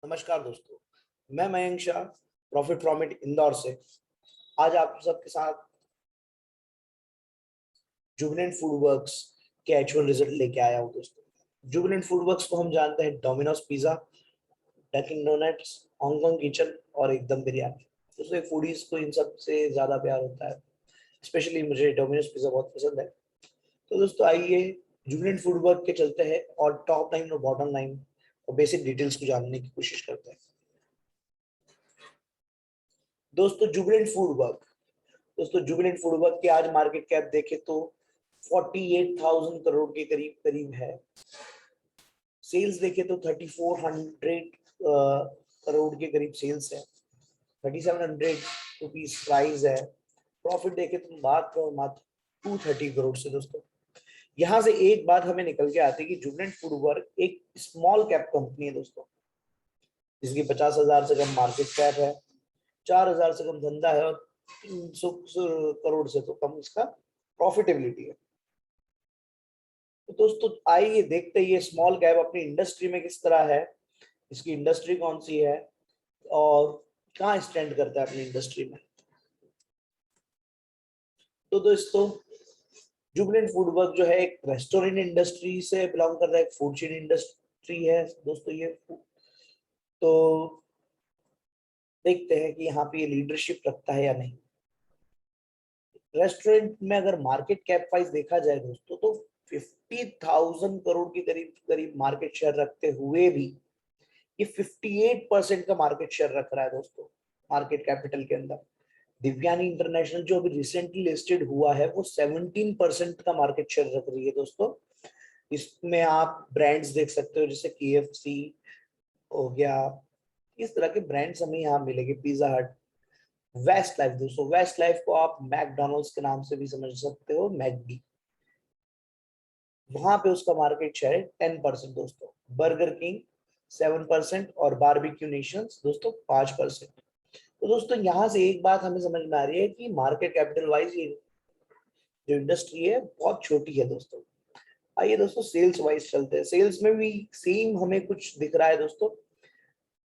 नमस्कार दोस्तों, मैं Mayank Shah, profit from it Indore से आज आप सबके साथ जुबिलेंट फूड वर्क्स के H1 रिजल्ट लेके आया हूँ दोस्तों। जुबिलेंट फूड वर्क्स को हम जानते हैं डोमिनोज पिज्जा, डकिन डोनट्स, हांगकांग किचन और एकदम बिरयानी। दोस्तों फूडीज को इन सब से ज्यादा प्यार होता है, स्पेशली मुझे डोमिनोज पिज्जा बहुत पसंद है। तो दोस्तों आइए जुबिलेंट फूड वर्क के चलते हैं और टॉप लाइन और बॉटम लाइन और बेसिक डिटेल्स को जानने की कोशिश करते हैं। दोस्तों जुबिलेंट फूड वर्क की आज मार्केट कैप देखें तो 48,000 करोड़ के करीब करीब है। सेल्स देखें तो 3400 करोड़ के करीब सेल्स है। 3700 रुपीज प्राइस है। प्रॉफिट देखें तो बात करो मात्र 230 करोड़ से। दोस्तों यहाँ से एक बात हमें निकल के आती है कि जुबिलेंट फूड वर्क एक स्मॉल कैप कंपनी है दोस्तों, जिसकी 50,000 से कम मार्केट कैप है, 4,000 से कम धंधा है और 300 करोड़ से तो कम इसका प्रॉफिटेबिलिटी है। तो दोस्तों आइए देखते हैं ये स्मॉल कैप अपनी इंडस्ट्री में किस तरह है, इसकी इंडस्ट्री कौन सी है और कहाँ स्टैंड करता है अपनी इंडस्ट्री में। तो दोस्तों जुबिलेंट फूड वर्क जो है एक रेस्टोरेंट इंडस्ट्री से बिलोंग कर रहा है, एक फूड चेन इंडस्ट्री है दोस्तों ये। तो देखते हैं कि यहाँ पे ये लीडरशिप रखता है या नहीं। रेस्टोरेंट में अगर मार्केट कैप वाइज देखा जाए दोस्तों तो 50,000 करोड़ के करीब करीब मार्केट शेयर रखते हुए भी ये 58% का मार्केट शेयर रख रहा है दोस्तों मार्केट कैपिटल के अंदर। दिव्यानी इंटरनेशनल जो अभी रिसेंटली लिस्टेड हुआ है वो 17% का मार्केट शेयर रख रही है दोस्तों। इसमें आप ब्रांड्स देख सकते हो जैसे KFC हो गया, इस तरह के ब्रांड्स हमें यहाँ मिलेंगे, पिज्जा हट, वेस्ट लाइफ। दोस्तों वेस्ट लाइफ को आप मैकडोनल्ड्स के नाम से भी समझ सकते हो, मैकडी, वहां पे उसका मार्केट शेयर है 10% दोस्तों। बर्गर किंग 7% और बारबेक्यू नेशंस दोस्तों 5%। तो दोस्तों यहाँ से एक बात हमें समझ में आ रही है कि मार्केट कैपिटल वाइज ये जो इंडस्ट्री है बहुत छोटी है दोस्तों। आइए दोस्तों सेल्स वाइज चलते हैं। सेल्स में भी सेम हमें कुछ दिख रहा है दोस्तों।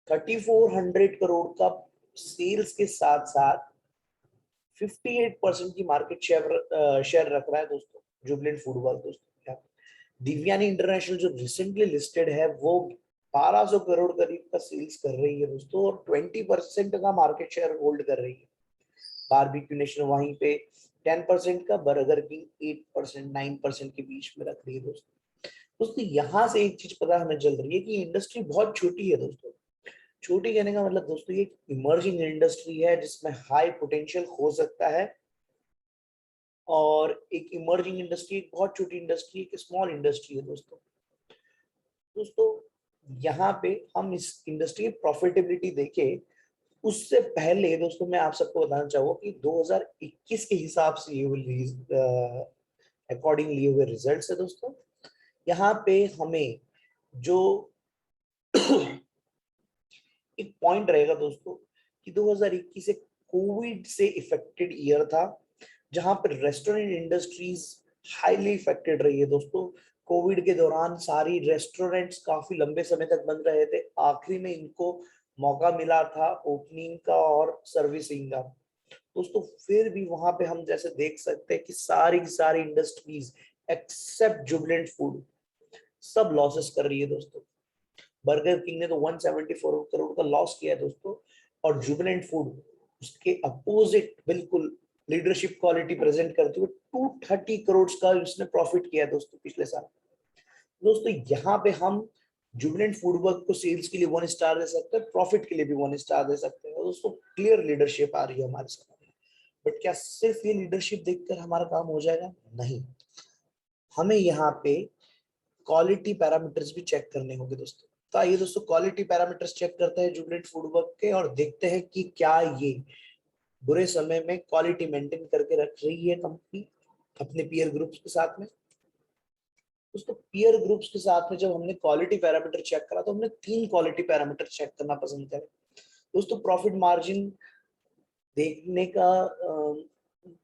3400 करोड़ का सेल्स के साथ साथ 58% की मार्केट शेयर रख रहा है दोस्तों जुबिलेंट फूड वर्क दोस्तों। दिव्यानी इंटरनेशनल जो रिसेंटली लिस्टेड है वो 1200 करोड़ करीब का सेल्स कर रही है दोस्तों और 20% का मार्केट शेयर होल्ड कर रही है। बारबेक्यू नेशन वहीं पे 10% का, बर्गर किंग 8% 9% के बीच में रख रही है दोस्तों। दोस्तों यहाँ से एक चीज पता हमें चल रही है कि इंडस्ट्री बहुत छोटी है दोस्तों। छोटी कहने का मतलब दोस्तों ये इमर्जिंग इंडस्ट्री है जिसमें हाई पोटेंशियल हो सकता है। और एक इमर्जिंग इंडस्ट्री, एक बहुत छोटी इंडस्ट्री, एक स्मॉल इंडस्ट्री है दोस्तों। दोस्तों यहाँ पे हम इस इंडस्ट्री की प्रॉफिटेबिलिटी देखें उससे पहले दोस्तों मैं आप सबको बताना चाहूंगा कि 2021 के हिसाब से ये अकॉर्डिंग लिए हुए रिजल्ट्स है दोस्तों। यहाँ पे हमें जो एक पॉइंट रहेगा दोस्तों कि 2021 से कोविड से इफेक्टेड ईयर था, जहां पर रेस्टोरेंट इंडस्ट्रीज हाईली इफेक्टेड रही है दोस्तों। कोविड के दौरान सारी रेस्टोरेंट्स काफी लंबे समय तक बंद रहे थे, आखिरी में इनको मौका मिला था ओपनिंग का और सर्विसिंग का दोस्तों। फिर भी वहां पे हम जैसे देख सकते हैं कि सारी की सारी इंडस्ट्रीज एक्सेप्ट जुबिलेंट फूड सब लॉसेस कर रही है दोस्तों। बर्गर किंग ने तो 174 करोड़ का लॉस किया है दोस्तों और जुबिलेंट फूड उसके अपोजिट बिल्कुल लीडरशिप क्वालिटी प्रेजेंट करते हुए 230 करोड़ का उसने प्रॉफिट किया है दोस्तों पिछले साल। दोस्तों यहाँ पे हम जुबिलेंट फूड वर्क को सेल्स के लिए 1 स्टार दे सकते हैं, प्रॉफिट के लिए भी 1 स्टार दे सकते हैं दोस्तों। क्लियर लीडरशिप आ रही है हमारे सामने। बट क्या सिर्फ ये लीडरशिप देखकर हमारा काम हो जाएगा? नहीं, हमें यहाँ पे क्वालिटी पैरामीटर्स भी चेक करने होंगे दोस्तों। तो आइए दोस्तों क्वालिटी पैरामीटर्स चेक करते हैं जुबिलेंट फूड वर्क के और देखते हैं कि क्या ये बुरे समय में क्वालिटी मेंटेन करके रख रही है कंपनी अपने पीयर ग्रुप्स के साथ में। दोस्तों पीयर ग्रुप्स के साथ में जब हमने क्वालिटी पैरामीटर चेक करा तो हमने 3 क्वालिटी पैरामीटर चेक करना पसंद करें दोस्तों। प्रॉफिट मार्जिन देखने का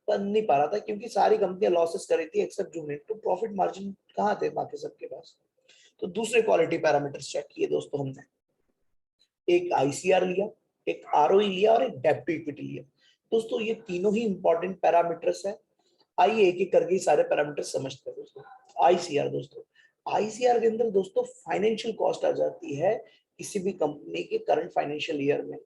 बन नहीं पा रहा था क्योंकि सारी कंपनियां लॉसेस कर रही थी एक्सेप्ट जुबिलेंट, तो प्रॉफिट मार्जिन कहाँ थे बाकी सबके पास। तो दूसरे क्वालिटी पैरामीटर्स चेक किए दोस्तों हमने। एक आईसीआर लिया, एक आरओई लिया और एक डेब्ट टू इक्विटी लिया। दोस्तों ये तीनों ही इंपॉर्टेंट पैरामीटर्स है। आइए एक एक करके सारे पैरामीटर समझते हैं दोस्तों। आईसीआर दोस्तों, आईसीआर के अंदर दोस्तों फाइनेंशियल कॉस्ट आ जाती है किसी भी कंपनी के करंट फाइनेंशियल ईयर में,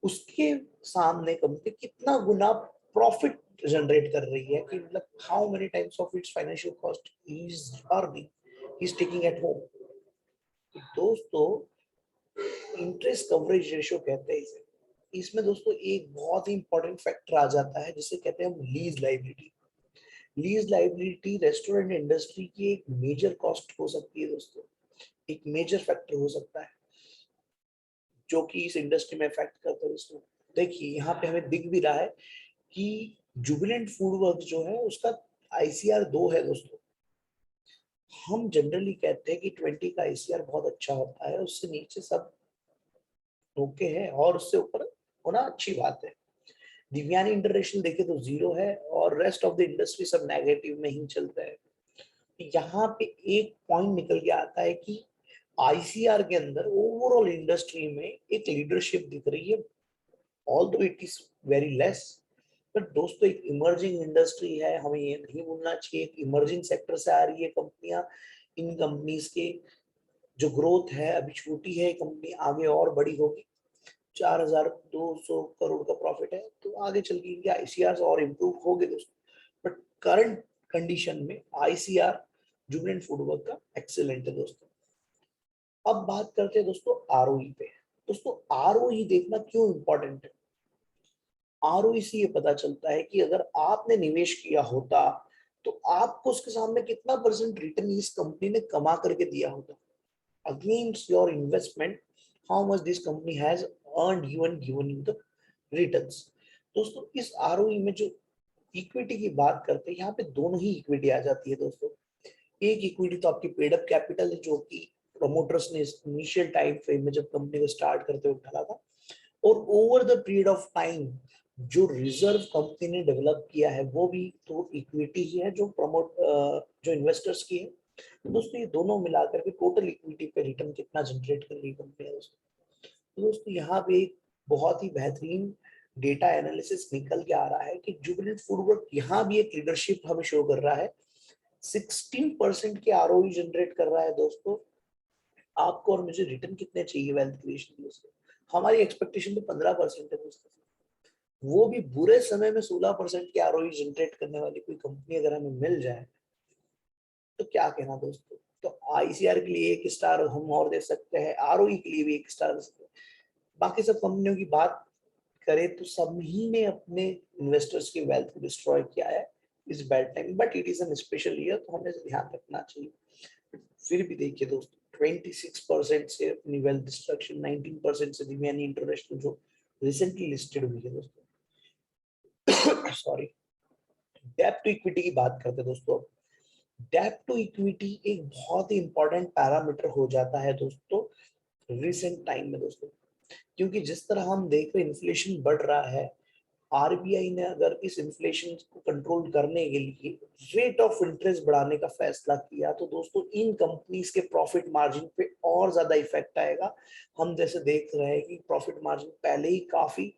उसके सामने कंपनी कितना गुना प्रॉफिट जनरेट कर रही है, कि मतलब how many times of its financial cost is earning is taking at home. दोस्तों इंटरेस्ट कवरेज रेशियो कहते हैं इसे। इसमें दोस्तों एक बहुत ही इंपॉर्टेंट फैक्टर आ जाता है जिसे कहते हैं हम lease liability. Lease liability restaurant industry की एक मेजर कॉस्ट हो सकती है दोस्तों, एक मेजर फैक्टर हो सकता है जो कि इस इंडस्ट्री में इफेक्ट करता है दोस्तों। देखिए यहाँ पे हमें दिख भी रहा है कि जुबिलेंट फूड वर्क्स जो है उसका आईसीआर 2 है दोस्तों। हम जनरली कहते हैं कि 20 का आईसीआर बहुत अच्छा होता है, उससे नीचे सब ओके है और उससे ऊपर होना अच्छी बात है। दिव्यानी इंटरनेशनल देखे तो 0 है और रेस्ट ऑफ द इंडस्ट्री सब नेगेटिव में ही चलता है। यहाँ पे एक पॉइंट निकल के आता है कि आईसीआर के अंदर ओवरऑल इंडस्ट्री में एक लीडरशिप दिख रही है, although it is very less, but दोस्तों एक इमर्जिंग इंडस्ट्री है, हमें ये नहीं भूलना चाहिए। एक इमर्जिंग सेक्टर से आ रही है कंपनियां, इन कंपनीज के जो ग्रोथ है अभी छोटी है, कंपनी आगे और बड़ी होगी। 4,200 करोड़ का प्रॉफिट है तो आगे चल के इनके आईसीआर और इम्प्रूव हो गए दोस्तों। बट करंट कंडीशन में आईसीआर जुबिलेंट फूड वर्क का एक्सेलेंट है दोस्तों। अब बात करते हैं दोस्तों आरओई पे। दोस्तों आरओई देखना क्यों इंपॉर्टेंट है? आरओई से ये पता चलता है कि अगर आपने निवेश किया होता तो आपको उसके सामने कितना परसेंट रिटर्न इस कंपनी ने कमा करके दिया होता। Against your investment how much this company has earned you and given you the returns. दोस्तों इस आरओई में जो इक्विटी की बात करते हैं, यहाँ पे दोनों ही इक्विटी आ जाती है दोस्तों। एक इक्विटी तो आपकी पेड अप कैपिटल है जो कि प्रमोटर्स ने इनिशियल टाइम फ्रेम में जब कंपनी को स्टार्ट करते हुए डाला था, और over the period of time जो रिजर्व कंपनी ने डेवलप किया है वो भी तो इक्विटी ही है जो जो इन्वेस्टर्स की है। तो दोस्तों ये दोनों मिलाकर के टोटल इक्विटी पे रिटर्न कितना जनरेट कर रही है कंपनी है दोस्तों। तो दोस्तों यहाँ पे एक बहुत ही बेहतरीन डेटा एनालिसिस निकल के आ रहा है कि जुबिलेंट फूड वर्क यहाँ भी एक लीडरशिप हमें शो कर रहा है। 16% के आरओई जनरेट कर रहा है दोस्तों। आपको और मुझे रिटर्न कितने चाहिए वेल्थ क्रिएशन दोस्तों? हमारी एक्सपेक्टेशन तो 15% है दोस्तों। वो भी बुरे समय में 16% की आरओई जनरेट करने वाली कोई कंपनी अगर हमें मिल जाए तो क्या कहना दोस्तों। तो आईसीआर के लिए 1 स्टार हम और दे सकते हैं, आरओई के लिए भी 1 स्टार दे सकते हैं। बाकी सब कंपनियों की बात करें तो सब ही ने अपने इन्वेस्टर्स की वेल्थ को डिस्ट्रॉय किया है इस bad time, but it is an special year तो हमें ध्यान रखना चाहिए। फिर भी देखिए दोस्तों 26% से अपनी वेल्थ डिस्ट्रक्शन, 19% से दिव्यानी इंटरनेशनल जो रिसेंटली लिस्टेड हुई है दोस्तों सॉरी। डेब्ट टू इक्विटी की बात करते हैं दोस्तों। डेब्ट टू इक्विटी एक बहुत ही इंपॉर्टेंट पैरामीटर हो जाता है दोस्तों रिसेंट टाइम में दोस्तों, क्योंकि जिस तरह हम देख रहे इन्फ्लेशन बढ़ रहा है, आरबीआई ने अगर इस इन्फ्लेशन को कंट्रोल करने के लिए रेट ऑफ इंटरेस्ट बढ़ाने का फैसला किया तो दोस्तों इन कंपनीज के प्रॉफिट मार्जिन पे और ज्यादा इफेक्ट आएगा। हम जैसे देख रहे हैं कि प्रॉफिट मार्जिन पहले ही काफी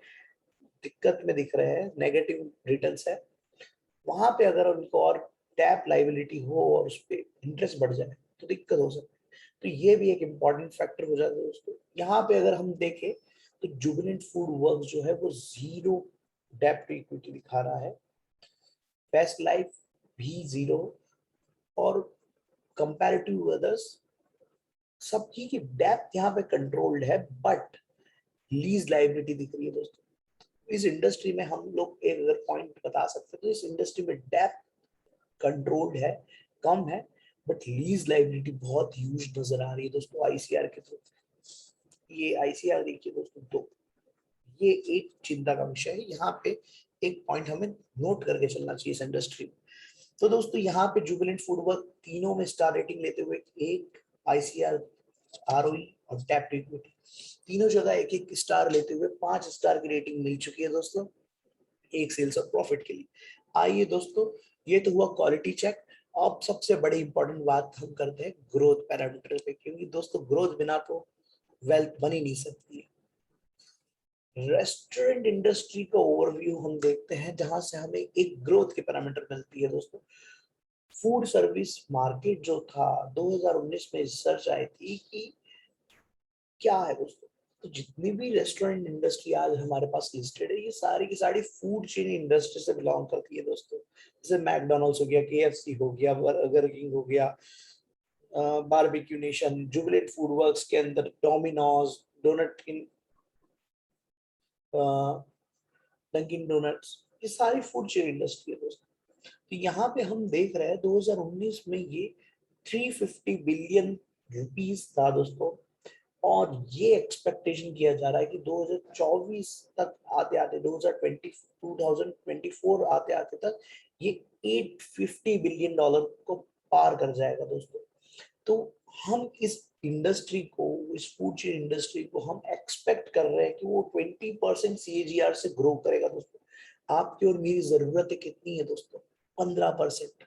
दिक्कत में दिख रहे हैं, नेगेटिव रिटर्न्स है, वहां पे अगर उनको और टैप लाइबिलिटी हो और उस पर इंटरेस्ट बढ़ जाए तो दिक्कत हो सकती है। तो ये भी एक इम्पॉर्टेंट फैक्टर हो जाता है दोस्तों। यहाँ पे अगर हम देखें तो जुबिलेंट फूड वर्क जो है वो 0 डेब्ट टू इक्विटी दिखा रहा है, बेस्ट लाइफ भी 0, और कंपैरेटिव अदर्स सबकी की डेप्थ यहाँ पे कंट्रोल्ड है, बट लीज लाइबिलिटी दिख रही है दोस्तों। इस इंडस्ट्री में हम लोग एक अगर पॉइंट बता सकते हैं तो इस इंडस्ट्री में डेप्थ कंट्रोल्ड है, कम है, बट लीज लाइबिलिटी बहुत ह्यूज नजर आ रही है दोस्तों आईसीआर के थ्रू। ये आईसीआर देखिए दोस्तों, तो ये एक चिंता का विषय है। यहाँ पे एक पॉइंट हमें नोट करके चलना चाहिए इस इंडस्ट्री में। तो दोस्तों यहाँ पे जुबिलेंट फूड वर्क तीनों में स्टार रेटिंग लेते हुए, एक आईसीआर, आरओई और डेब्ट टू इक्विटी, तीनों जगह एक एक स्टार लेते हुए 5 स्टार की रेटिंग मिल चुकी है दोस्तों एक सेल्स और प्रॉफिट के लिए। आइए दोस्तों ये तो हुआ क्वालिटी चेक। अब सबसे बड़ी इंपॉर्टेंट बात हम करते हैं ग्रोथ पैरामीटर पे, क्योंकि दोस्तों ग्रोथ बिना तो वेल्थ बन ही नहीं सकती है। रेस्टोरेंट इंडस्ट्री का ओवरव्यू हम देखते हैं, जहां से हमें एक ग्रोथ के पैरामीटर मिलती है दोस्तों। फूड सर्विस मार्केट जो था 2019 में रिसर्च आई थी कि क्या है दोस्तों, तो जितनी भी रेस्टोरेंट इंडस्ट्री आज हमारे पास लिस्टेड है, ये सारी की सारी फूड चेन इंडस्ट्री से बिलोंग करती है दोस्तों। जैसे मैकडोनल्ड्स हो गया, केएफसी हो गया, बर्गर किंग हो गया, Barbeque Nation, Jubilant food works के अंदर डोमिनोज, डोनट इन, डंकिन डोनट्स, ये सारी फूड चेन इंडस्ट्री है दोस्तों। तो यहाँ पे हम देख रहे हैं 2019 में ये 350 बिलियन रुपीस था दोस्तों, और ये एक्सपेक्टेशन किया जा रहा है कि 2024 तक आते आते 2024 आते आते तक ये 850 बिलियन डॉलर को पार कर जाएगा दोस्तों। तो हम इस इंडस्ट्री को, इस फूड चेन इंडस्ट्री को हम एक्सपेक्ट कर रहे हैं कि वो 20% CAGR से ग्रो करेगा दोस्तों। आपकी और मेरी जरूरत कितनी है दोस्तों? 15%।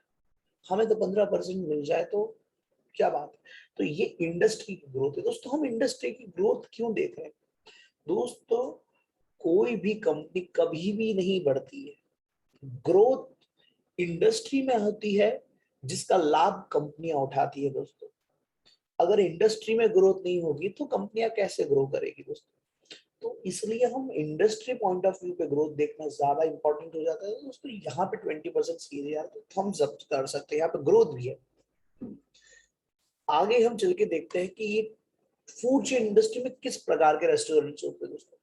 हमें तो 15% मिल जाए तो क्या बात है। तो ये इंडस्ट्री की ग्रोथ है दोस्तों। हम इंडस्ट्री की ग्रोथ क्यों देख रहे हैं दोस्तों? कोई भी कंपनी कभी भी नहीं बढ़ती है, ग्रोथ इंडस्ट्री में होती है जिसका लाभ कंपनियां उठाती है दोस्तों। अगर इंडस्ट्री में ग्रोथ नहीं होगी तो कंपनियां कैसे ग्रो करेगी दोस्तों? तो इसलिए हम इंडस्ट्री पॉइंट ऑफ व्यू पे ग्रोथ देखना ज्यादा इंपॉर्टेंट हो जाता है दोस्तों। यहाँ पे 20% CAGR तो थम्स अप कर सकते हैं, यहाँ पे ग्रोथ भी है। आगे हम चल के देखते हैं कि ये फूड चेन इंडस्ट्री में किस प्रकार के रेस्टोरेंट्स होते हैं दोस्तों।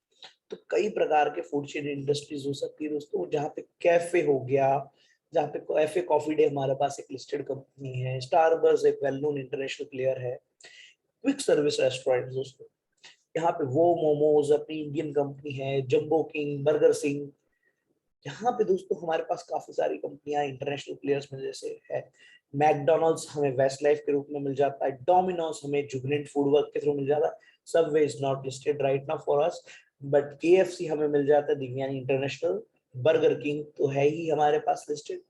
तो कई प्रकार के फूड चेन इंडस्ट्रीज हो सकती है दोस्तों, जहाँ पे कैफे हो गया, जहाँ पे कैफे कॉफी डे हमारे पास एक लिस्टेड कंपनी है, स्टारबक्स एक वेल नोन इंटरनेशनल प्लेयर है। क्विक सर्विस रेस्टोरेंट दोस्तों, यहाँ पे वो मोमोज अपनी इंडियन कंपनी है, जंबो किंग, बर्गर सिंह। यहाँ पे दोस्तों हमारे पास काफी सारी कंपनियां इंटरनेशनल प्लेयर्स में जैसे है। मैकडोनल्ड्स हमें वेस्ट लाइफ के रूप में मिल जाता है, डोमिनोज हमें जुबिलेंट फूड वर्क के थ्रू मिल जाता है, Subway is not listed right now for us, but KFC हमें मिल जाता है, दिव्यानी इंटरनेशनल, बर्गर किंग तो है ही हमारे पास लिस्टेड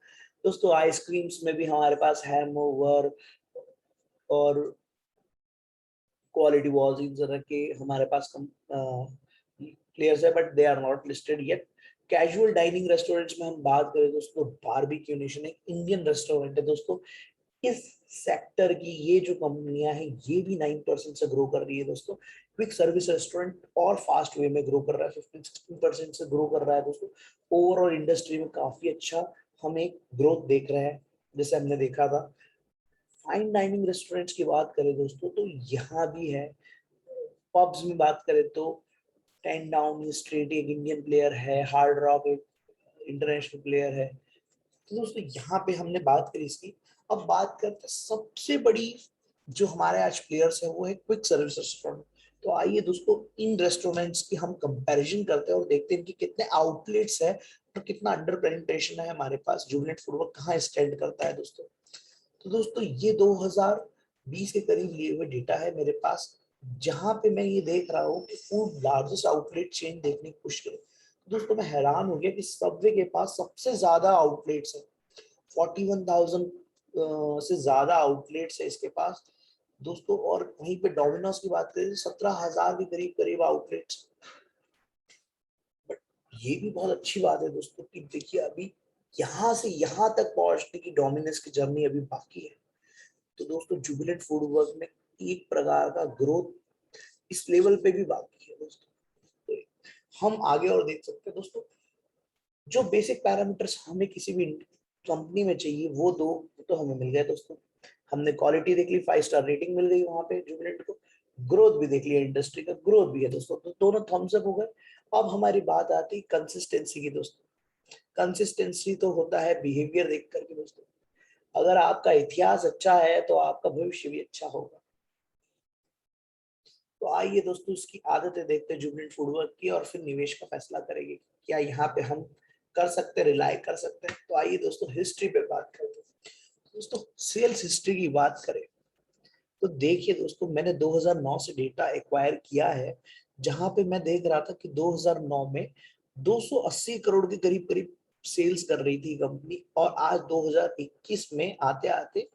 दोस्तों। आइसक्रीम्स में भी हमारे पास हैमओवर और क्वालिटी वॉल्स, इन तरह के हमारे पास प्लेयर्स है, but they are not listed yet. Casual dining restaurants में हम बात करें दोस्तों, बारबेक्यू नेशन एक इंडियन रेस्टोरेंट है दोस्तों। इस सेक्टर की ये जो कंपनियां हैं ये भी 9% से ग्रो कर रही है दोस्तों। क्विक सर्विस रेस्टोरेंट और फास्ट वे में ग्रो कर रहा है, 15-16% से ग्रो कर रहा है दोस्तों। ओवरऑल इंडस्ट्री में काफी अच्छा हम एक ग्रोथ देख रहे हैं, जैसे हमने देखा था। फाइन डाइनिंग रेस्टोरेंट्स की बात करें दोस्तों तो यहाँ भी है। पब्स में बात करें तो 10 डाउनिंग स्ट्रीट एक इंडियन प्लेयर है, हार्ड रॉक एक इंटरनेशनल प्लेयर है। तो दोस्तों यहाँ पे हमने बात करी इसकी। अब बात करते हैं सबसे बड़ी जो हमारे आज प्लेयर्स है, वो है क्विक सर्विस रेस्टोरेंट। तो आइए दोस्तों इन रेस्टोरेंट्स की हम कंपैरिजन करते हैं और देखते हैं कि कितने आउटलेट्स है और कितना अंडर पेनिट्रेशन है हमारे पास, जुबिलेंट फूडवर्क कहाँ स्टैंड करता है दोस्तों। तो दोस्तों ये 2020 के करीब लिए हुए डेटा है मेरे पास, जहां पे मैं ये देख रहा हूँ कि फूड लार्जेस्ट आउटलेट चेन देखने की कोशिश करें। दोस्तों मैं हैरान हो गया कि सबवे के पास सबसे ज्यादा आउटलेट्स है, 41,000 से ज्यादा आउटलेट्स है इसके पास दोस्तों। और वहीं पे डोमिनोज की बात करें 17,000 के करीब करीब आउटलेट्स। बट ये भी बहुत अच्छी बात है दोस्तों कि देखिए अभी यहाँ से यहाँ तक पहुंचने की डोमिनोज की जर्नी अभी बाकी है। तो दोस्तों जुबिलेंट फूड वर्क में एक प्रकार का ग्रोथ इस लेवल पे भी बाकी है दोस्तों। तो हम आगे और देख सकते हैं दोस्तों, जो बेसिक पैरामीटर्स हमें किसी भी कंपनी में चाहिए वो दो तो हमें मिल गए दोस्तों। हमने क्वालिटी देख ली, 5 स्टार रेटिंग मिल गई वहां पे जुबिलेंट को, ग्रोथ भी देख लिया, इंडस्ट्री का ग्रोथ भी है दोस्तों, तो दोनों थम्स अप हो गए। अब हमारी बात आती है कंसिस्टेंसी की दोस्तों। कंसिस्टेंसी तो होता है बिहेवियर देख करके दोस्तों। अगर आपका इतिहास अच्छा है तो आपका भविष्य भी अच्छा होगा। तो आइए दोस्तों इसकी आदतें देखते हैं जुबिलेंट फूडवर्क की, और फिर निवेश का फैसला करेंगे क्या यहाँ पे हम कर सकते हैं, रिलाई कर सकते हैं। तो आइए दोस्तों हिस्ट्री पे बात करते हैं दोस्तों। सेल्स हिस्ट्री की बात करें तो देखिए दोस्तों, मैंने 2009 से डेटा एक्वायर किया है, जहां पे मैं देख रहा था कि 2009 में 280 करोड़ के करीब करीब सेल्स कर रही थी कंपनी, और आज 2021 में आते आते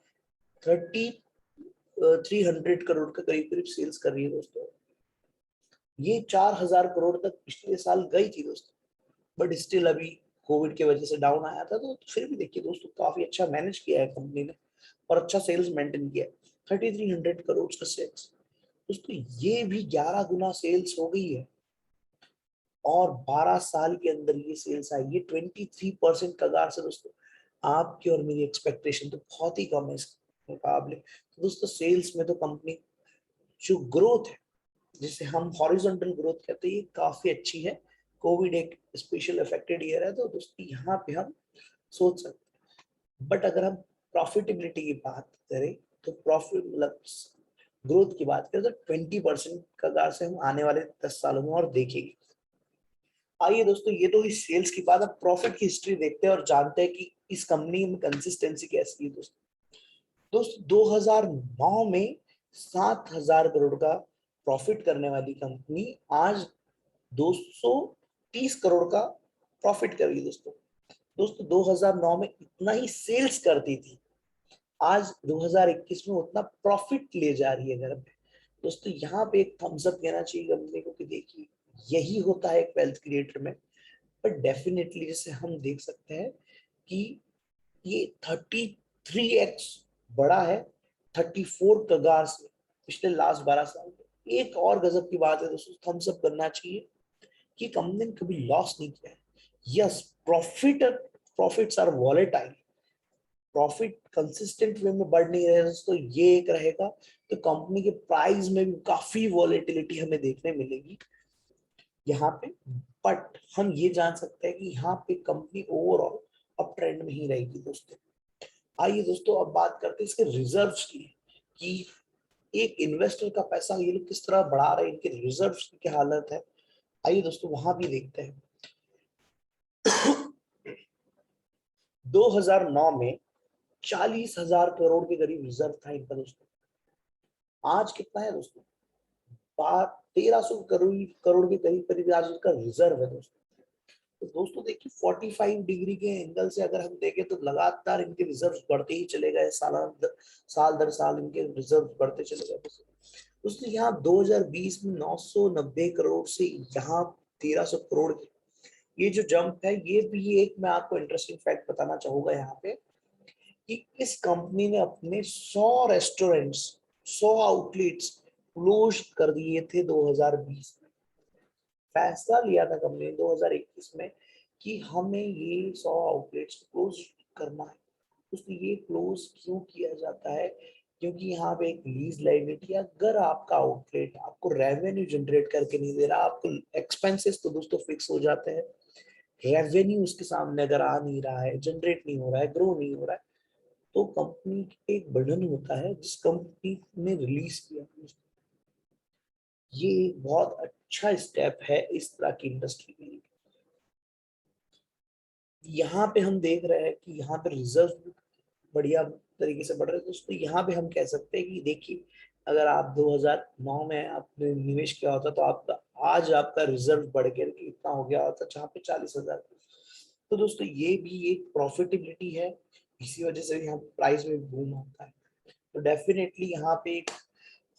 300 करोड़ के करीब करीब सेल्स कर रही है दोस्तों। ये 4,000 करोड़ तक पिछले साल गई थी दोस्तों, बट स्टिल अभी कोविड की वजह से डाउन आया था। तो फिर भी देखिए दोस्तों, काफी अच्छा मैनेज किया है कंपनी ने और अच्छा सेल्स मेंटेन किया है। 3300 करोड़ का सेल्स दोस्तों, ये भी 11 गुना सेल्स हो गई है और 12 साल के अंदर ये सेल्स आई है 23% कगार से दोस्तों। आपकी और मेरी एक्सपेक्टेशन तो बहुत ही कम है इसके मुकाबले। तो दोस्तों सेल्स में तो कंपनी जो ग्रोथ है, जिसे हम हॉरिजॉन्टल ग्रोथ कहते हैं, ये काफी अच्छी है। कोविड एक स्पेशल अफेक्टेड ईयर है, तो दोस्तों यहाँ पे हम सोच सकते हैं। बट अगर हम प्रॉफिटेबिलिटी की बात करें, तो प्रॉफिट मतलब ग्रोथ की बात करें, तो 20% कगार से हम आने वाले 10 सालों में और देखेंगे। आइए दोस्तों, ये तो इस सेल्स की बात। अब प्रॉफिट की हिस्ट्री देखते हैं और जानते हैं कि इस कंपनी में कंसिस्टेंसी कैसी है। दोस्तों 2009 में 7,000 करोड़ का प्रॉफिट करने वाली कंपनी आज 230 करोड़ का प्रॉफिट कर रही है दोस्तों। दोस्तों 2009 में इतना ही सेल्स करती थी, आज 2021 में उतना प्रॉफिट ले जा रही है घर पे। दोस्तों यहाँ पे एक थम्स अप देना चाहिए कंपनी को कि देखिए, यही होता है एक वेल्थ क्रिएटर में। पर डेफिनेटली जैसे हम देख सकते हैं कि ये 33x बड़ा है 34 कगार से पिछले लास्ट 12 साल में। एक और गजब की बात है दोस्तों, थम्स अप करना चाहिए कि कंपनी ने कभी लॉस नहीं किया है। Yes, profits are volatile, profit consistent way में बढ़ नहीं रहे दोस्तों, ये एक रहेगा। तो कंपनी के प्राइस में भी काफी वॉलेटिलिटी हमें देखने मिलेगी यहाँ पे। बट हम ये जान सकते हैं कि यहाँ पे कंपनी ओवरऑल अप ट्रेंड में ही रहेगी दोस्तों। आइए दोस्तों, अब बात करते हैं इसके रिजर्व्स की, कि एक इन्वेस्टर का पैसा ये लोग किस तरह बढ़ा रहे हैं, इनके रिजर्व्स की क्या हालत है। आइए दोस्तों वहां भी देखते हैं। 2009 में 40,000 करोड़ के करीब रिजर्व था इनका दोस्तों। आज कितना है दोस्तों? 1,300 करोड़ के करीब करीब आज इनका रिजर्व है दोस्तों। तो दोस्तों देखिए, 45 डिग्री के एंगल से अगर हम देखें तो लगातार इनके रिजर्व बढ़ते ही चले गए, साल दर साल इनके रिजर्व बढ़ते चले गए दोस्तों। यहाँ 2020 में 990 करोड़ से यहाँ 1,300 करोड़, ये जो जंप है, ये भी एक मैं आपको इंटरेस्टिंग फैक्ट बताना चाहूंगा यहाँ पे, कि इस कंपनी ने अपने 100 रेस्टोरेंट्स, 100 आउटलेट्स क्लोज कर दिए थे 2020 में। फैसला लिया था कंपनी ने 2021 में कि हमें ये 100 आउटलेट्स क्लोज करना है। उसमें ये क्लोज क्यों किया जाता है? क्योंकि यहाँ पे एक लीज लायबिलिटी, अगर आपका आउटलेट आपको रेवेन्यू जनरेट करके नहीं दे रहा, आपको एक्सपेंसेस तो दोस्तों फिक्स हो जाते हैं, रेवेन्यू उसके सामने अगर आ नहीं रहा है, जनरेट नहीं हो रहा है, ग्रो नहीं हो रहा है, तो कंपनी एक बर्डन होता है जिस कंपनी ने रिलीज किया। ये एक बहुत अच्छा स्टेप है इस तरह की इंडस्ट्री के लिए। यहाँ पे हम देख रहे हैं कि यहाँ पे रिजर्व बढ़िया तरीके से बढ़ रहे हैं दोस्तों। यहाँ पे हम कह सकते हैं कि देखिए, अगर आप 2009 में आपने निवेश किया होता तो आपका आज आपका रिजर्व बढ़ के इतना हो गया होता, जहाँ पे 40,000। तो दोस्तों ये भी एक प्रॉफिटेबिलिटी है, इसी वजह से यहाँ प्राइस में बूम होता है। तो डेफिनेटली यहाँ पे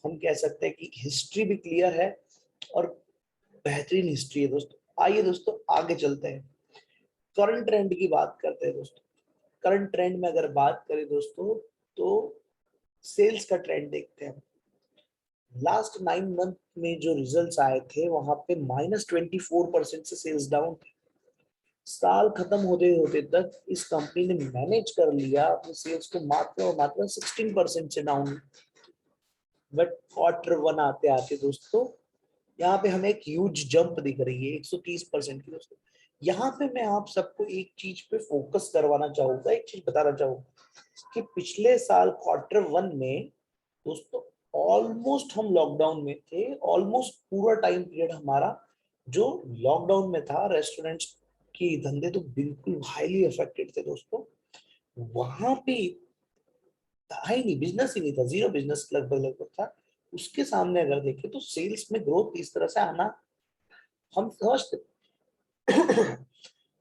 हम कह सकते हैं कि हिस्ट्री भी क्लियर है और बेहतरीन हिस्ट्री है दोस्तों। आइए दोस्तों आगे चलते हैं, करंट ट्रेंड की बात करते हैं दोस्तों। करंट ट्रेंड में अगर बात करें दोस्तों, तो सेल्स का ट्रेंड देखते हैं। लास्ट 9 मंथ में जो रिजल्ट्स आए थे, वहां पे -24% से सेल्स डाउन थे। साल खत्म होते होते तक इस कंपनी ने मैनेज कर लिया अपने सेल्स को मात्र और मात्र 16% से डाउन। बट Q1 आते आते दोस्तों, यहाँ पे हमें एक ह्यूज जंप दिख रही है 130% की दोस्तों। यहाँ पे मैं आप सबको एक चीज पे फोकस करवाना चाहूंगा, एक चीज बताना चाहूंगा कि पिछले साल Q1 में दोस्तों ऑलमोस्ट हम लॉकडाउन में थे। ऑलमोस्ट पूरा टाइम पीरियड हमारा जो लॉकडाउन में था, रेस्टोरेंट्स की धंधे तो बिल्कुल हाईली अफेक्टेड थे दोस्तों। वहां पे था ही नहीं, बिजनेस ही नहीं था, जीरो बिजनेस लगभग लगभग था। उसके सामने अगर देखें तो सेल्स में ग्रोथ इस तरह से आना हम समझते।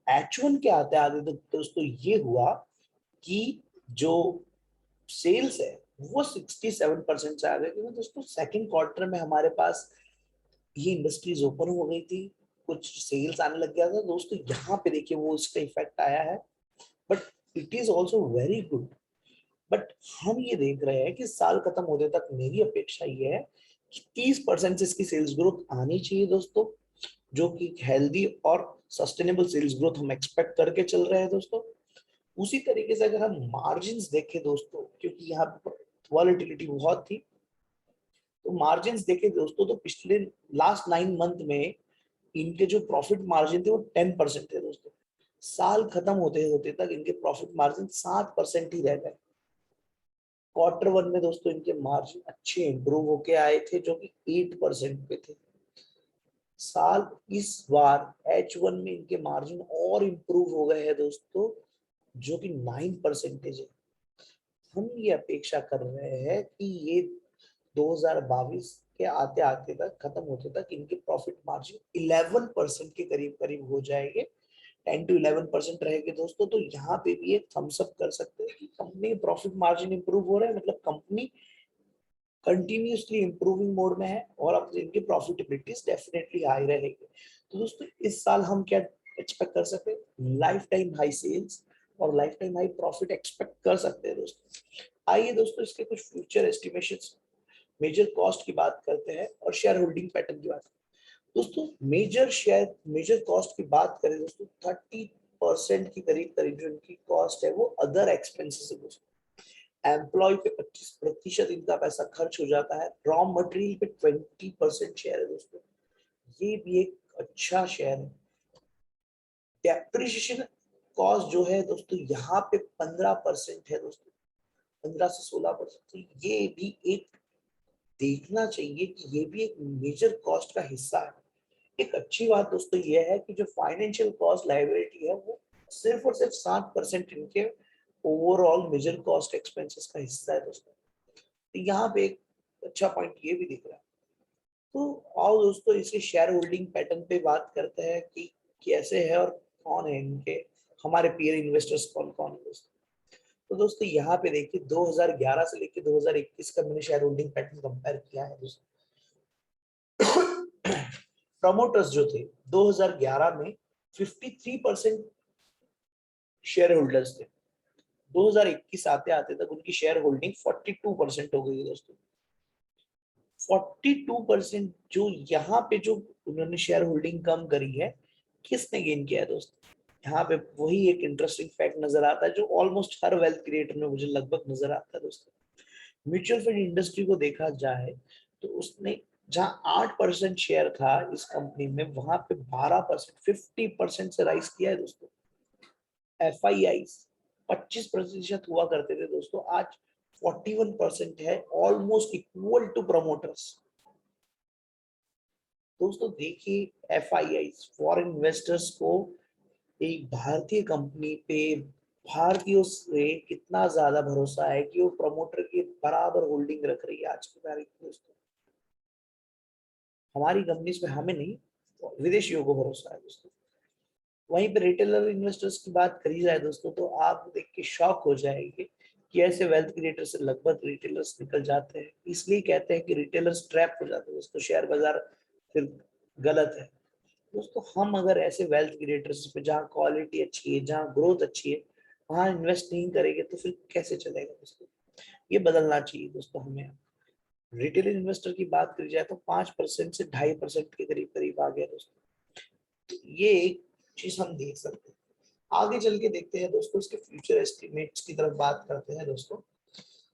H1 के आते आते तो दोस्तों ये हुआ कि जो सेल्स है वो 67% से आ गए, क्योंकि दोस्तों सेकंड क्वार्टर में हमारे पास ये इंडस्ट्रीज ओपन हो गई थी, कुछ सेल्स आने लग गया था दोस्तों, यहाँ पे देखिए वो इसका इफेक्ट आया है, but it is also very good. But हम ये देख रहे हैं कि साल खत्म होने तक मेरी अपेक्षा ये है कि 30% से इसकी सेल्स ग्रोथ आनी चाहिए दोस्तों, जो कि हेल्दी और सस्टेनेबल सेल्स ग्रोथ हम एक्सपेक्ट करके चल रहे हैं दोस्तों। उसी तरीके से अगर हम मार्जिन देखें दोस्तों, क्योंकि यहाँ वॉलेटिलिटी बहुत थी, तो मार्जिन देखें दोस्तों तो पिछले लास्ट 9 मंथ में इनके जो प्रॉफिट मार्जिन थे वो 10% थे दोस्तों। साल खत्म होते होते तक इनके प्रॉफिट मार्जिन 7% ही रह गए। Q1 में दोस्तों इनके मार्जिन अच्छे इंप्रूव होके आए थे, जो कि 8% पे थे। साल इस बार H1 में इनके मार्जिन और इंप्रूव हो गए हैं दोस्तों, जो कि 9% है। हम ये अपेक्षा कर रहे हैं कि ये 2022 के आते आते तक खत्म होते तक इनके प्रॉफिट मार्जिन 11% के करीब करीब हो जाएंगे, 10 to 11% रहेंगे दोस्तों। तो यहाँ पे भी एक थम्स अप कर सकते हैं कि कंपनी प्रॉफिट मार्जिन इंप्रूव हो रहा है, मतलब कंपनी कंटिन्यूसली इंप्रूविंग मोड में है और अब इनकी प्रॉफिटेबिलिटी डेफिनेटली हाई रहेगी। तो दोस्तों इस साल हम क्या एक्सपेक्ट कर सकते हैं? लाइफ टाइम हाई सेल्स और life time high profit expect कर सकते हैं दोस्तों। आइए दोस्तों इसके कुछ फ्यूचर एस्टिमेशंस, मेजर कॉस्ट की बात करते हैं और शेयर होल्डिंग पैटर्न की बात करते हैं। दोस्तों मेजर कॉस्ट की बात करें दोस्तों, 30% की करीब करीब जो इनकी कॉस्ट है वो अदर एक्सपेंसेस है दोस्तों। एम्प्लॉय पे 25% इनका पैसा खर्च हो जाता है, रॉ मटेरियल पे 20% शेयर है दोस्तों, ये भी एक अच्छा शेयर है। डेप्रिसिएशन कॉस्ट जो है दोस्तों यहाँ पे 15% है दोस्तों, 15 से 16%। तो ये भी एक देखना चाहिए कि ये भी एक मेजर कॉस्ट का हिस्सा है। एक अच्छी बात दोस्तों ये है कि जो फाइनेंशियल कॉस्ट लायबिलिटी है वो सिर्फ और सिर्फ 7% इनके ओवरऑल मेजर कॉस्ट एक्सपेंसेस का हिस्सा है दोस्तों। तो यहाँ पे एक अच्छा पॉइंट ये भी दिख रहा है। तो आओ दोस्तों इसके शेयर होल्डिंग पैटर्न पे बात करते हैं कि कैसे है और कौन है इनके हमारे पीयर इन्वेस्टर्स कौन कौन है दोस्तों। तो दोस्तों यहाँ पे देखिए 2011 से लेकर 2021 का मैंने शेयर होल्डिंग पैटर्न कंपेयर किया है दोस्तों। प्रमोटर्स जो थे 2011 में 53% शेयर होल्डर्स थे, 2021 आते आते तक उनकी शेयर होल्डिंग 42% हो गई है दोस्तों। 42% जो यहाँ पे जो उन्होंने शेयर होल्डिंग कम करी है, किसने गेन किया है दोस्तों? यहाँ पे वही एक इंटरेस्टिंग फैक्ट नजर आता है जो ऑलमोस्ट हर वेल्थ क्रिएटर में मुझे लगभग नजर आता है दोस्तों। म्यूचुअल फंड इंडस्ट्री को देखा जाए तो उसने जहां 8% शेयर था इस कंपनी में, वहां पे 12% 50% से राइज किया है दोस्तों। FII 25% हुआ करते थे दोस्तों, आज 41% है, ऑलमोस्ट इक्वल टू प्रमोटर्स। दोस्तों देखिए FII फॉरेन इन्वेस्टर्स को एक भारतीय कंपनी पे भारतीयों से कितना ज्यादा भरोसा है कि वो प्रमोटर के बराबर होल्डिंग रख रही है आज की तारीख में दोस्तों। हमारी कंपनी पे हमें नहीं, विदेशियों को भरोसा है दोस्तों। वहीं पे रिटेलर इन्वेस्टर्स की बात करी जाए दोस्तों तो आप देख के शॉक हो जाएंगे कि ऐसे वेल्थ क्रिएटर से लगभग रिटेलर्स निकल जाते हैं। इसलिए कहते हैं कि रिटेलर्स ट्रैप हो जाते हैं दोस्तों, शेयर बाजार फिर गलत है दोस्तों। हम अगर ऐसे वेल्थ क्रिएटर्स पे जहाँ क्वालिटी अच्छी है, जहाँ ग्रोथ अच्छी है, वहां इन्वेस्ट नहीं करेंगे तो फिर कैसे चलेगा दोस्तों? ये बदलना चाहिए दोस्तों हमें। रिटेल इन्वेस्टर की बात करी जाए तो 5% से 2.5% के करीब करीब आ गया दोस्तों। तो ये एक चीज हम देख सकते हैं। आगे चल के देखते हैं दोस्तों इसके फ्यूचर एस्टिमेट्स की तरफ बात करते हैं दोस्तों।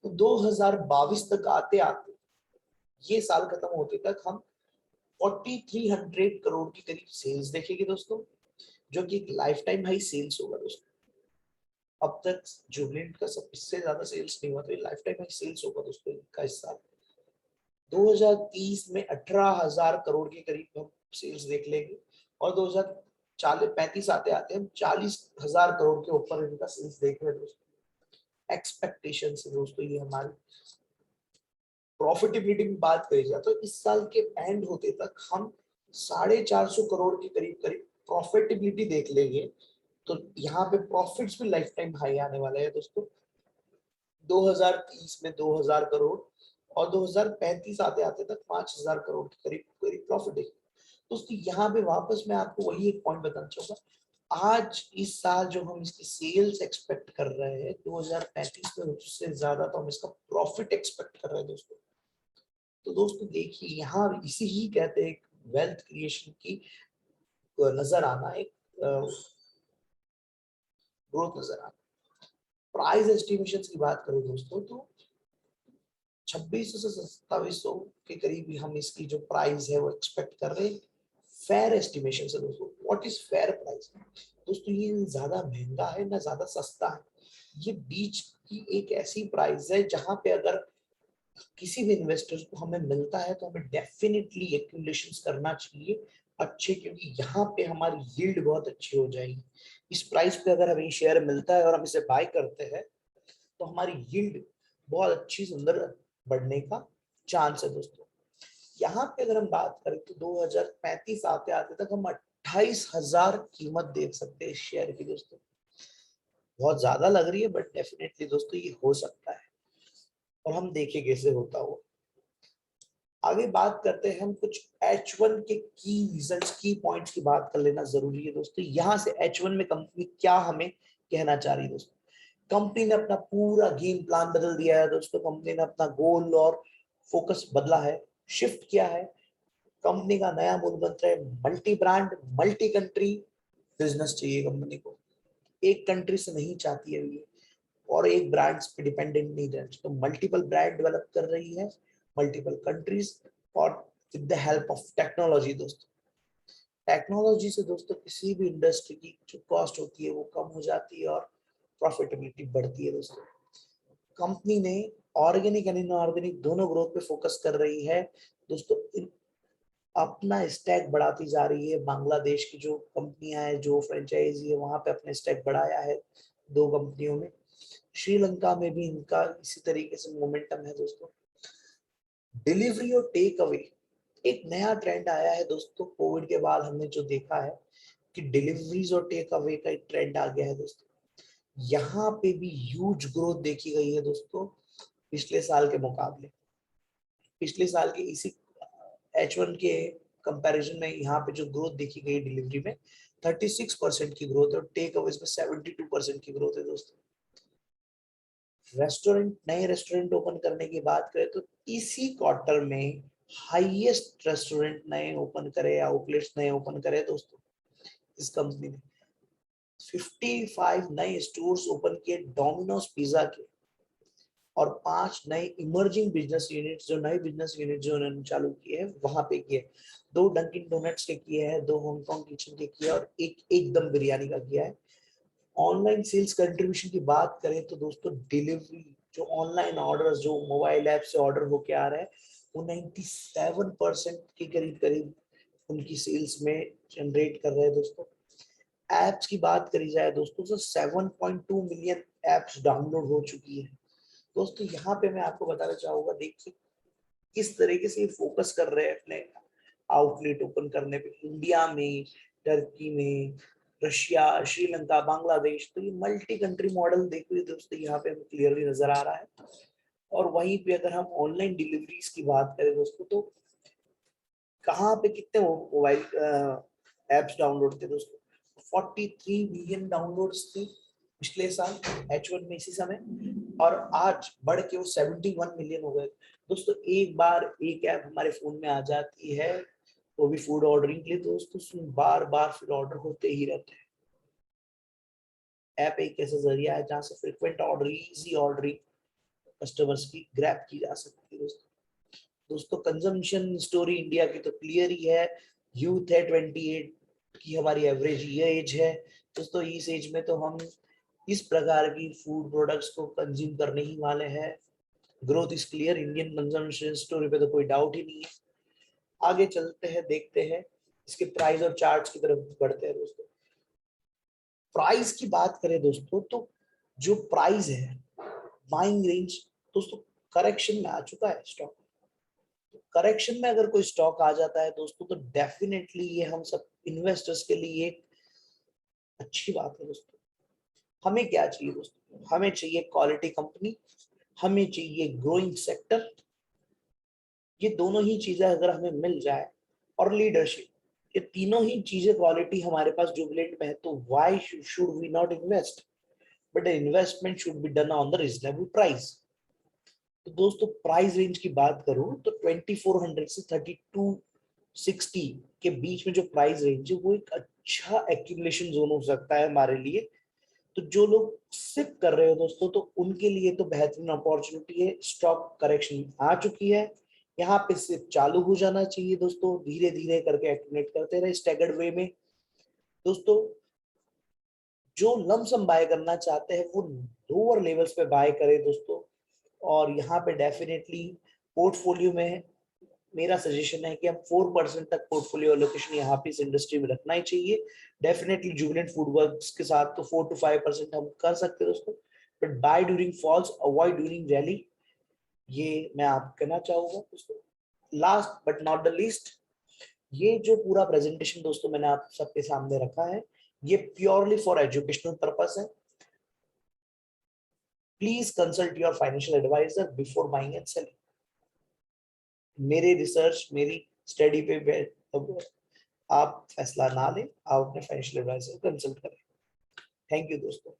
तो 2022 तक आते आते ये साल खत्म होते तक हम 4300 करोड़ की करीब सेल्स देखेंगे दोस्तों, जो कि एक लाइफ टाइम हाई सेल्स होगा दोस्तों। अब तक जुबलेंट का सबसे ज्यादा सेल्स नहीं हुआ, तो ये लाइफ टाइम हाई सेल्स होगा दोस्तों इनका इस साल। 2030 में 18,000 करोड़ के करीब हम सेल्स देख लेंगे और 2035 आते आते हम 40,000 करोड़ के ऊपर इनका सेल्स देख रहे हैं दोस्तों। एक्सपेक्टेशन से दोस्तों ये हमारी प्रॉफिटेबिलिटी की बात करी जाए तो इस साल के एंड होते तक हम 450 करोड़ के करीब करीब प्रॉफिटेबिलिटी देख लेंगे। तो यहाँ पे प्रॉफिट्स भी लाइफ टाइम हाई आने वाले हैं दोस्तों। 2030 में 2,000 करोड़ और 2035 आते आते तक 5,000 करोड़ के करीब वेरी प्रॉफिटेबल। दोस्तों यहाँ पे वापस मैं आपको वही एक पॉइंट बताना चाहूंगा, आज इस साल जो हम इसकी सेल्स एक्सपेक्ट कर रहे हैं 2035 में, उससे ज्यादा तो हम इसका प्रॉफिट एक्सपेक्ट कर रहे हैं दोस्तों। तो दोस्तों देखिए यहाँ इसी ही कहते हैं वेल्थ क्रिएशन की नजर आना, एक ग्रोथ नजर आना। प्राइस एस्टिमेशन की बात करें दोस्तों तो 2600 से 2700 के करीब ही हम इसकी जो प्राइस है वो एक्सपेक्ट कर रहे हैं। फेयर एस्टिमेशन से दोस्तों, व्हाट इज फेयर प्राइस दोस्तों, ये ज्यादा महंगा है ना ज्यादा सस्ता है, ये बीच की एक ऐसी प्राइस है जहां पे अगर किसी भी इन्वेस्टर को हमें मिलता है तो हमें डेफिनेटली एक्यूमुलेशंस करना चाहिए अच्छे, क्योंकि यहाँ पे हमारी यील्ड बहुत अच्छी हो जाएगी। इस प्राइस पे अगर हमें शेयर मिलता है और हम इसे बाय करते हैं तो हमारी यील्ड बहुत अच्छी सुंदर बढ़ने का चांस है दोस्तों। यहाँ पे अगर हम बात करें तो 2035 आते आते तक हम 28,000 कीमत देख सकते हैं इस शेयर की दोस्तों। बहुत ज्यादा लग रही है बट डेफिनेटली दोस्तों ये हो सकता है, और हम देखें कैसे होता हुआ। आगे बात करते हैं हम कुछ H1 के की रीजंस, की पॉइंट्स की बात कर लेना जरूरी है दोस्तों। यहाँ से H1 में कंपनी क्या हमें कहना चाह रही है दोस्तों। कंपनी ने अपना पूरा गेम प्लान बदल दिया है दोस्तों। कंपनी ने अपना गोल और फोकस बदला है, शिफ्ट किया है। कंपनी का नया मूल मंत्र है multi brand multi country business चाहिए कंपनी को। एक कंट्री से नहीं चाहती है ये, और एक ब्रांड्स पे डिपेंडेंट नहीं रहना, तो मल्टीपल ब्रांड डेवलप कर रही है, मल्टीपल कंट्रीज, और with the help of technology दोस्तों। टेक्नोलॉजी से दोस्तों किसी भी इंडस्ट्री की जो कॉस्ट होती है वो कम हो जाती है और प्रॉफिटेबिलिटी बढ़ती है दोस्तों। कंपनी ने ऑर्गेनिक एंड इनऑर्गेनिक दोनों ग्रोथ पे फोकस कर रही है दोस्तों। अपना स्टैक बढ़ाती जा रही है। बांग्लादेश की जो कंपनियां हैं, जो फ्रेंचाइजी है, वहां पे अपने स्टैक बढ़ाया है 2 कंपनियों में। श्रीलंका में भी इनका इसी तरीके से मोमेंटम है दोस्तों। डिलीवरी और टेक अवे एक नया ट्रेंड आया है दोस्तों। कोविड के बाद हमने जो देखा है कि डिलीवरीज और टेक अवे का एक ट्रेंड आ गया है दोस्तों। यहाँ पे भी ह्यूज ग्रोथ देखी गई है दोस्तों पिछले साल के मुकाबले। पिछले साल के इसी H1 के कंपैरिजन में यहाँ पे जो ग्रोथ देखी गई डिलीवरी में 36% की ग्रोथ है, और टेक अवेज में 72% की ग्रोथ है दोस्तों। रेस्टोरेंट, नए रेस्टोरेंट ओपन करने की बात करें तो इसी क्वार्टर में हाईएस्ट रेस्टोरेंट नए ओपन करे, आउटलेट्स नए ओपन करे दोस्तों। इस कंपनी ने 55 नए स्टोर्स ओपन किए डोमिनोज पिज्जा के, और 5 नए इमर्जिंग बिजनेस यूनिट, जो नए बिजनेस यूनिट जो उन्होंने चालू किए हैं वहां पे किए। 2 डंकिन डोनट्स के किए हैं, 2 हांगकांग किचन के किए, और एक एकदम बिरयानी का किया है। ऑनलाइन सेल्स कंट्रीब्यूशन की बात करें तो दोस्तों डिलीवरी, जो ऑनलाइन ऑर्डर जो मोबाइल ऐप से ऑर्डर होके आ रहे हैं, वो 97% के करीब करीब उनकी सेल्स में जनरेट कर रहे हैं दोस्तों। एप्स की बात करी जाए दोस्तों तो 7.2 मिलियन एप्स डाउनलोड हो चुकी है दोस्तों। यहाँ पे मैं आपको बताना चाहूंगा, देखिए किस तरीके से फोकस कर रहे हैं अपने आउटलेट ओपन करने पे। इंडिया में, टर्की में, रशिया, श्रीलंका, बांग्लादेश, तो ये मल्टी कंट्री मॉडल देखिए दोस्तों यहाँ पे हमें क्लियरली नजर आ रहा है। और वहीं पे अगर हम ऑनलाइन डिलीवरीज की बात करें दोस्तों तो कहाँ पे कितने मोबाइल एप्स डाउनलोड थे दोस्तों, 43 मिलियन डाउनलोड्स थे पिछले साल H1 में इसी समय, और आज बढ़ के वो 71 मिलियन हो गए दोस्तों। एक बार एक ऐप हमारे फोन में आ जाती है, वो भी फूड ऑर्डरिंग के लिए दोस्तों, उसमें बार बार फिर ऑर्डर होते ही रहते हैं। ऐप एक ऐसा जरिया है जहाँ से frequent order, easy ordering customers की ग्रैब की जा सकती है दोस्तों। दोस्तों कंजम्पशन स्टोरी इंडिया की तो क्लियर ही है। यूथ है, 28 की हमारी एवरेज ये एज है दोस्तों। इस एज में तो हम इस प्रकार की फूड प्रोडक्ट्स को कंज्यूम करने ही वाले हैं। Growth is clear, Indian consumption story पे तो कोई डाउट ही नहीं है। आगे चलते हैं, देखते हैं इसके प्राइस और चार्ट्स की तरफ बढ़ते हैं दोस्तों। प्राइस की बात करें दोस्तों तो जो प्राइस है, बाइंग रेंज दोस्तों, करेक्शन में आ चुका है स्टॉक। करेक्शन में अगर कोई स्टॉक आ जाता है दोस्तों तो डेफिनेटली ये हम सब इन्वेस्टर्स के लिए अच्छी बात है दोस्तों। हमें क्या चाहिए दोस्तों, हमें चाहिए क्वालिटी कंपनी, हमें चाहिए ग्रोइंग सेक्टर। ये दोनों ही चीजें अगर हमें मिल जाए और लीडरशिप, ये तीनों ही चीजें क्वालिटी हमारे पास जुबिलेंट में है, तो why should we not invest, but investment should be done on the reasonable price. तो दोस्तों प्राइस रेंज की बात करूं तो 2400 से 3260 के बीच में जो प्राइस रेंज है वो एक अच्छा एक्यूमुलेशन जोन हो सकता है हमारे लिए। तो जो लोग सिप कर रहे हो दोस्तों, तो उनके लिए तो बेहतरीन अपॉर्चुनिटी है। स्टॉक करेक्शन आ चुकी है, यहाँ पे सिप चालू हो जाना चाहिए दोस्तों, धीरे धीरे करके एक्यूमुलेट करते रहे स्टैगर्ड वे में। दोस्तों जो लमसम बाय करना चाहते हैं वो लोअर लेवल्स पे बाय करें दोस्तों, और यहाँ पे डेफिनेटली पोर्टफोलियो में मेरा सजेशन है कि हम 4% तक पोर्टफोलियो एलोकेशन यहाँ पे इस इंडस्ट्री में रखना ही चाहिए। डेफिनेटली जुबिलेंट फूडवर्क्स के साथ तो 4 to 5% हम कर सकते हैं दोस्तों, but buy during falls, avoid during rally, ये मैं आपको कहना चाहूंगा दोस्तों। Last but not the least, ये जो पूरा प्रेजेंटेशन दोस्तों मैंने आप सबके सामने रखा है, ये प्योरली फॉर एजुकेशनल पर्पस है। Please consult your financial advisor before buying and selling. मेरे रिसर्च, मेरी स्टडी पे आप फैसला ना लें, आप अपने फाइनेंशियल एडवाइजर कंसल्ट करें। थैंक यू दोस्तों।